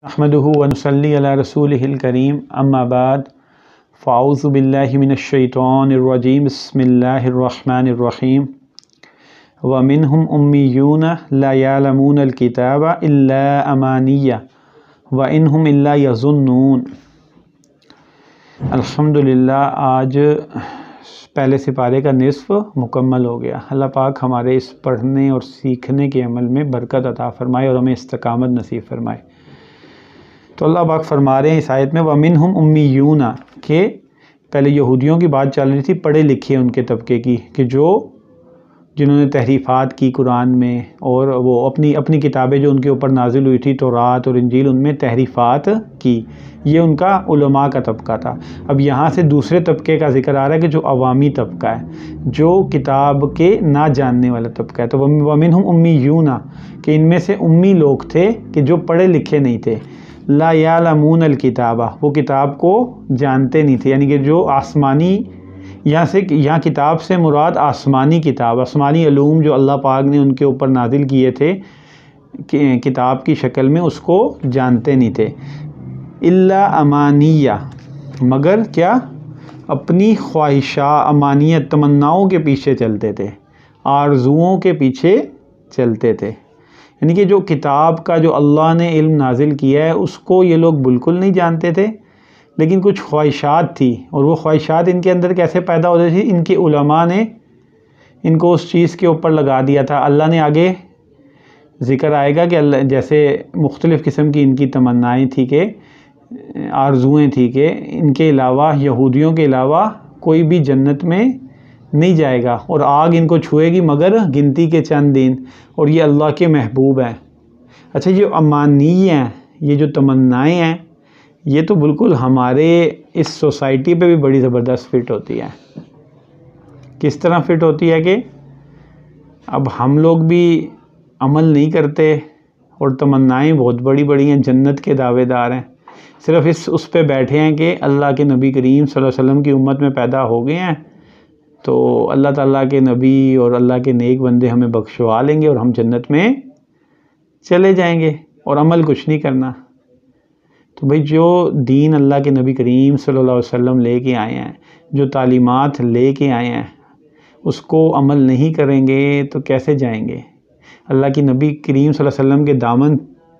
نحمده ونصلي على رسوله الكريم اما بعد فاعوذ بالله من الشيطان الرجيم بسم الله الرحمن الرحيم ومنهم أميون لا يعلمون الكتاب إلا أماني وإنهم إلا يظنون۔ الحمدللہ آج پہلے سپارے کا نصف مکمل ہو گیا۔ اللہ پاک ہمارے اس پڑھنے اور سیکھنے کے عمل میں برکت عطا فرمائے اور ہمیں استقامت نصیب فرمائے۔ تو اللہ پاک فرما رہے ہیں اس آیت میں وَمِنْهُمْ أُمِّيُّونَ کہ پہلے یہودیوں کی بات چل رہی تھی، پڑھے لکھے ان کے طبقے کی، کہ جنہوں نے تحریفات کی قرآن میں، اور وہ اپنی کتابیں جو ان کے اوپر نازل ہوئی تھی تورات اور انجیل، ان میں تحریفات کی۔ یہ ان کا علماء کا طبقہ تھا۔ اب یہاں سے دوسرے طبقے کا ذکر آ رہا ہے کہ جو عوامی طبقہ ہے، جو کتاب کے نہ جاننے والا طبقہ ہے۔ تو وَمِنْهُمْ أُمِّيُّونَ کہ ان میں سے امی لوگ تھے کہ جو پڑھے لکھے نہیں تھے، لا یعلمون الکتابہ وہ کتاب کو جانتے نہیں تھے، یعنی کہ جو آسمانی، یہاں کتاب سے مراد آسمانی کتاب، آسمانی علوم جو اللہ پاک نے ان کے اوپر نازل کیے تھے کتاب کی شکل میں، اس کو جانتے نہیں تھے۔ الا امانیہ مگر کیا؟ اپنی خواہشات، امانیت، تمناؤں کے پیچھے چلتے تھے، آرزوؤں کے پیچھے چلتے تھے۔ یعنی کہ جو کتاب کا جو اللہ نے علم نازل کیا ہے اس کو یہ لوگ بالکل نہیں جانتے تھے، لیکن کچھ خواہشات تھی، اور وہ خواہشات ان کے اندر کیسے پیدا ہوتی تھی؟ ان کے علماء نے ان کو اس چیز کے اوپر لگا دیا تھا۔ اللہ نے آگے ذکر آئے گا کہ اللہ جیسے مختلف قسم کی ان کی تمنائیں تھی، کہ آرزوئیں تھی کہ ان کے علاوہ، یہودیوں کے علاوہ کوئی بھی جنت میں نہیں جائے گا، اور آگ ان کو چھوئے گی مگر گنتی کے چند دن، اور یہ اللہ کے محبوب ہیں۔ اچھا، یہ امانی ہیں، یہ جو تمنائیں ہیں، یہ تو بالکل ہمارے اس سوسائٹی پہ بھی بڑی زبردست فٹ ہوتی ہے۔ کس طرح فٹ ہوتی ہے کہ اب ہم لوگ بھی عمل نہیں کرتے، اور تمنائیں بہت بڑی بڑی ہیں، جنت کے دعوے دار ہیں، صرف اس پہ بیٹھے ہیں کہ اللہ کے نبی کریم صلی اللہ علیہ وسلم کی امت میں پیدا ہو گئے ہیں، تو اللہ تعالیٰ کے نبی اور اللہ کے نیک بندے ہمیں بخشوا لیں گے اور ہم جنت میں چلے جائیں گے، اور عمل کچھ نہیں کرنا۔ تو بھئی جو دین اللہ کے نبی کریم صلی اللہ علیہ وسلم لے کے آئے ہیں، جو تعلیمات لے کے آئے ہیں، اس کو عمل نہیں کریں گے تو کیسے جائیں گے؟ اللہ کے نبی کریم صلی اللہ علیہ وسلم کے دامن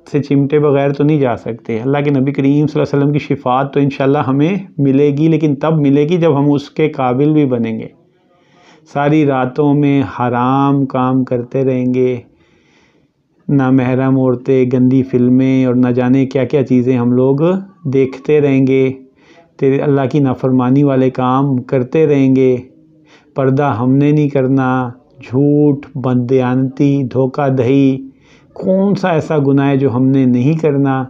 سے چمٹے بغیر تو نہیں جا سکتے۔ اللہ کے نبی کریم صلی اللہ علیہ وسلم کی شفاعت تو انشاءاللہ ہمیں ملے گی، لیکن تب ملے گی جب ہم اس کے قابل بھی بنیں گے۔ ساری راتوں میں حرام کام کرتے رہیں گے، نامحرم عورتیں، گندی فلمیں، اور نہ جانے کیا کیا چیزیں ہم لوگ دیکھتے رہیں گے، تیرے اللہ کی نافرمانی والے کام کرتے رہیں گے، پردہ ہم نے نہیں کرنا، جھوٹ، بددیانتی، دھوکہ دہی، کون سا ایسا گناہ ہے جو ہم نے نہیں کرنا،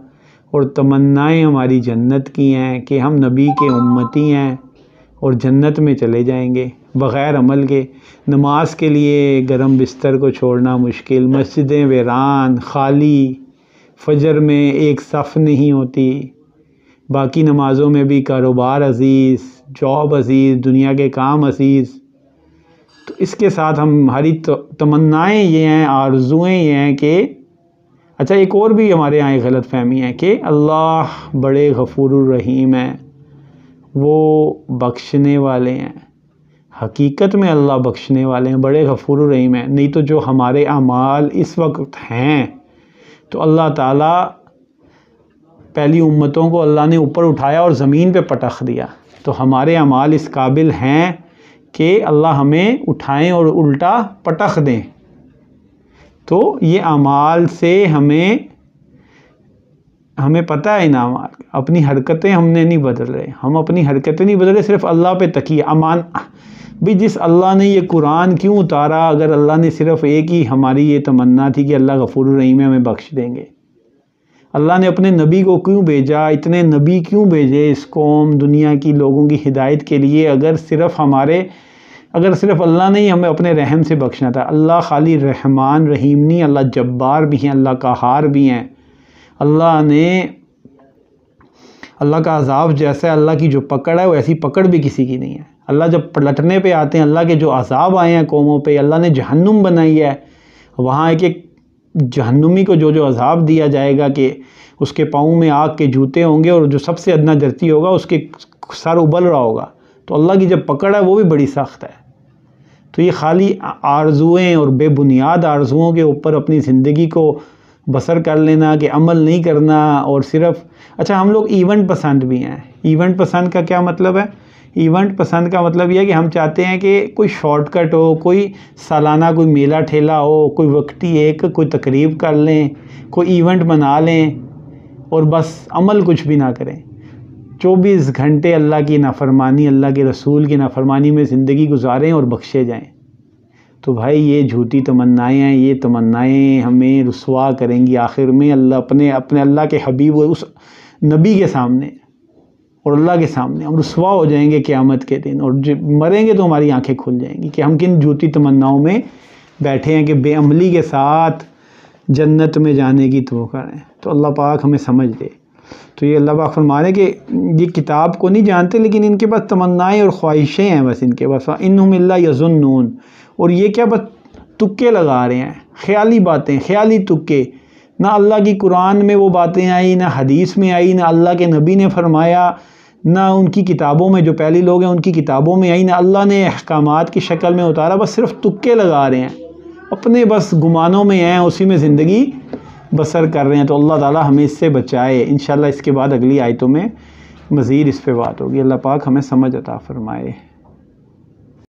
اور تمنائیں ہماری جنت کی ہیں کہ ہم نبی کے امتی ہیں اور جنت میں چلے جائیں گے بغیر عمل کے۔ نماز کے لیے گرم بستر کو چھوڑنا مشکل، مسجدیں ویران، خالی، فجر میں ایک صف نہیں ہوتی، باقی نمازوں میں بھی کاروبار عزیز، جاب عزیز، دنیا کے کام عزیز۔ تو اس کے ساتھ ہماری تمنائیں یہ ہیں، آرزوئیں یہ ہیں کہ اچھا، ایک اور بھی ہمارے یہاں ایک غلط فہمی ہے کہ اللہ بڑے غفور الرحیم ہیں، وہ بخشنے والے ہیں۔ حقیقت میں اللہ بخشنے والے ہیں، بڑے غفور الرحیم ہیں۔ نہیں تو جو ہمارے اعمال اس وقت ہیں، تو اللہ تعالیٰ پہلی امتوں کو اللہ نے اوپر اٹھایا اور زمین پہ پٹخ دیا، تو ہمارے اعمال اس قابل ہیں کہ اللہ ہمیں اٹھائیں اور الٹا پٹخ دیں۔ تو یہ اعمال سے ہمیں پتہ ہے انعام، اپنی حرکتیں ہم نے نہیں بدل رہے، ہم اپنی حرکتیں نہیں بدل رہے، صرف اللہ پہ تکیہ بھی جس اللہ نے یہ قرآن کیوں اتارا؟ اگر اللہ نے صرف ایک ہی ہماری یہ تمنا تھی کہ اللہ غفور الرحیم ہے، ہمیں بخش دیں گے، اللہ نے اپنے نبی کو کیوں بھیجا؟ اتنے نبی کیوں بھیجے اس قوم دنیا کی لوگوں کی ہدایت کے لیے؟ اگر صرف اللہ نے ہی ہمیں اپنے رحم سے بخشنا تھا۔ اللہ خالی رحمان رحیم نہیں، اللہ جبار بھی ہیں، اللہ قہار بھی ہیں۔ اللہ کا عذاب جیسا اللہ کی جو پکڑ ہے، وہ ایسی پکڑ بھی کسی کی نہیں ہے۔ اللہ جب پلٹنے پہ آتے ہیں، اللہ کے جو عذاب آئے ہیں قوموں پہ، اللہ نے جہنم بنائی ہے، وہاں ایک جہنمی کو جو عذاب دیا جائے گا کہ اس کے پاؤں میں آگ کے جوتے ہوں گے اور جو سب سے ادنا دھرتی ہوگا اس کے سر ابل رہا ہوگا، تو اللہ کی جب پکڑ ہے وہ بھی بڑی سخت ہے۔ تو یہ خالی آرزوئیں اور بے بنیاد آرزوؤں کے اوپر اپنی زندگی کو بسر کر لینا کہ عمل نہیں کرنا، اور صرف اچھا ہم لوگ ایونٹ پسند بھی ہیں۔ ایونٹ پسند کا کیا مطلب ہے؟ ایونٹ پسند کا مطلب یہ ہے کہ ہم چاہتے ہیں کہ کوئی شارٹ کٹ ہو، کوئی سالانہ کوئی میلہ ٹھیلا ہو، کوئی وقتی ایک کوئی تقریب کر لیں، کوئی ایونٹ بنا لیں اور بس عمل کچھ بھی نہ کریں۔ 24 گھنٹے اللہ کی نافرمانی، اللہ کے رسول کی نافرمانی میں زندگی گزاریں اور بخشے جائیں۔ تو بھائی یہ جھوٹی تمنائیں ہیں، یہ تمنائیں ہمیں رسوا کریں گی آخر میں اپنے اللہ کے حبیب اس نبی کے سامنے اور اللہ کے سامنے ہم رسوا ہو جائیں گے قیامت کے دن، اور جب مریں گے تو ہماری آنکھیں کھل جائیں گی کہ ہم کن جھوٹی تمناؤں میں بیٹھے ہیں کہ بے عملی کے ساتھ جنت میں جانے کی توقع ہے۔ تو اللہ پاک ہمیں سمجھ دے۔ تو یہ اللہ پاک فرما رہے ہیں کہ یہ کتاب کو نہیں جانتے لیکن ان کے پاس تمنائیں اور خواہشیں ہیں، بس ان کے پاس انہم الا یظنون، اور یہ کیا بس تکے لگا رہے ہیں، خیالی باتیں، خیالی تکے۔ نہ اللہ کی قرآن میں وہ باتیں آئی، نہ حدیث میں آئی، نہ اللہ کے نبی نے فرمایا، نہ ان کی کتابوں میں جو پہلی لوگ ہیں ان کی کتابوں میں آئی، نہ اللہ نے احکامات کی شکل میں اتارا، بس صرف تکے لگا رہے ہیں، اپنے بس گمانوں میں ہیں، اسی میں زندگی بسر کر رہے ہیں۔ تو اللہ تعالی ہمیں اس سے بچائے۔ انشاءاللہ اس کے بعد اگلی آیتوں میں مزید اس پہ بات ہوگی۔ اللہ پاک ہمیں سمجھ عطا فرمائے۔